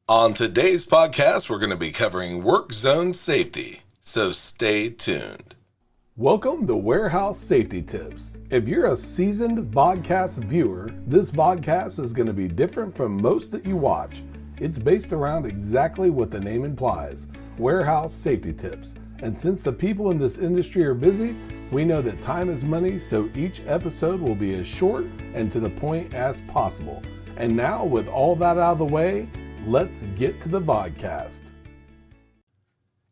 On today's podcast, we're going to be covering work zone safety, so stay tuned. Welcome to Warehouse Safety Tips. If you're a seasoned vodcast viewer, this vodcast is going to be different from most that you watch. It's based around exactly what the name implies, warehouse safety tips. And since the people in this industry are busy, we know that time is money, so each episode will be as short and to the point as possible. And now, with all that out of the way, let's get to the vodcast.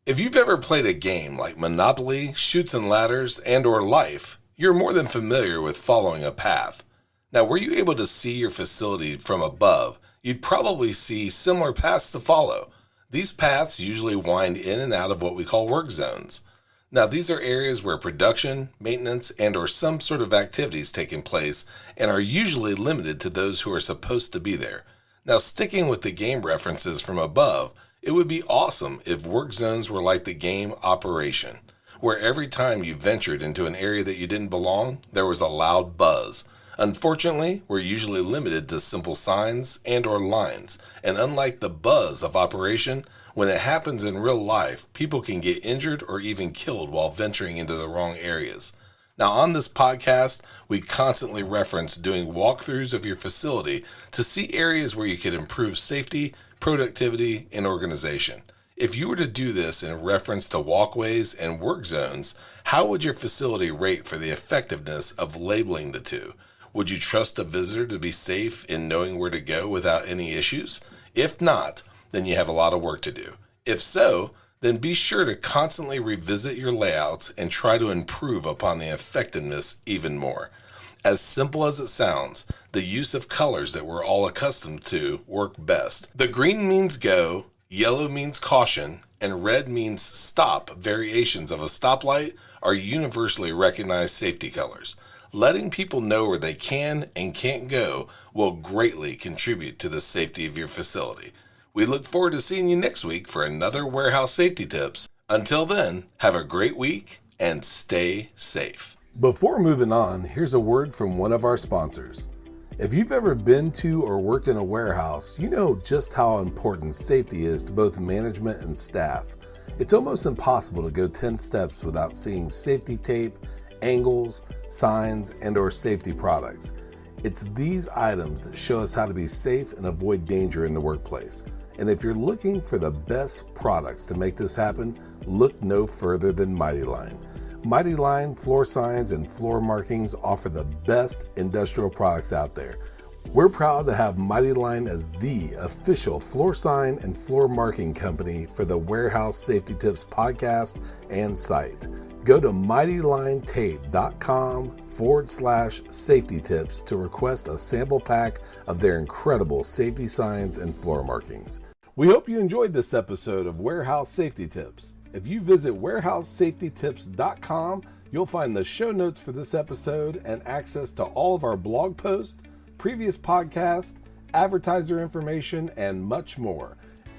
If you've ever played a game like Monopoly, Chutes and Ladders, and/or Life, you're more than familiar with following a path. Now, were you able to see your facility from above, you'd probably see similar paths to follow. These paths usually wind in and out of what we call work zones. Now, these are areas where production, maintenance, and/or some sort of activity is taking place and are usually limited to those who are supposed to be there. Now, sticking with the game references from above, it would be awesome if work zones were like the game Operation, where every time you ventured into an area that you didn't belong, there was a loud buzz. Unfortunately, we're usually limited to simple signs and/or lines, and unlike the buzz of Operation, when it happens in real life, people can get injured or even killed while venturing into the wrong areas. Now, on this podcast, we constantly reference doing walkthroughs of your facility to see areas where you could improve safety, productivity, and organization. If you were to do this in reference to walkways and work zones, how would your facility rate for the effectiveness of labeling the two? Would you trust a visitor to be safe in knowing where to go without any issues? If not, then you have a lot of work to do. If so, then be sure to constantly revisit your layouts and try to improve upon the effectiveness even more. As simple as it sounds, the use of colors that we're all accustomed to work best. The green means go, yellow means caution, and red means stop variations of a stoplight are universally recognized safety colors. Letting people know where they can and can't go will greatly contribute to the safety of your facility. We look forward to seeing you next week for another Warehouse Safety Tips. Until then, have a great week and stay safe. Before moving on, here's a word from one of our sponsors. If you've ever been to or worked in a warehouse, you know just how important safety is to both management and staff. It's almost impossible to go 10 steps without seeing safety tape, angles, signs, and/or safety products. It's these items that show us how to be safe and avoid danger in the workplace. And if you're looking for the best products to make this happen, look no further than Mighty Line. Mighty Line floor signs and floor markings offer the best industrial products out there. We're proud to have Mighty Line as the official floor sign and floor marking company for the Warehouse Safety Tips podcast and site. Go to mightylinetape.com/safety tips to request a sample pack of their incredible safety signs and floor markings. We hope you enjoyed this episode of Warehouse Safety Tips. If you visit warehousesafetytips.com, you'll find the show notes for this episode and access to all of our blog posts, previous podcasts, advertiser information, and much more.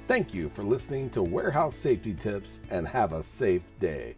Thank you for listening to Warehouse Safety Tips and have a safe day.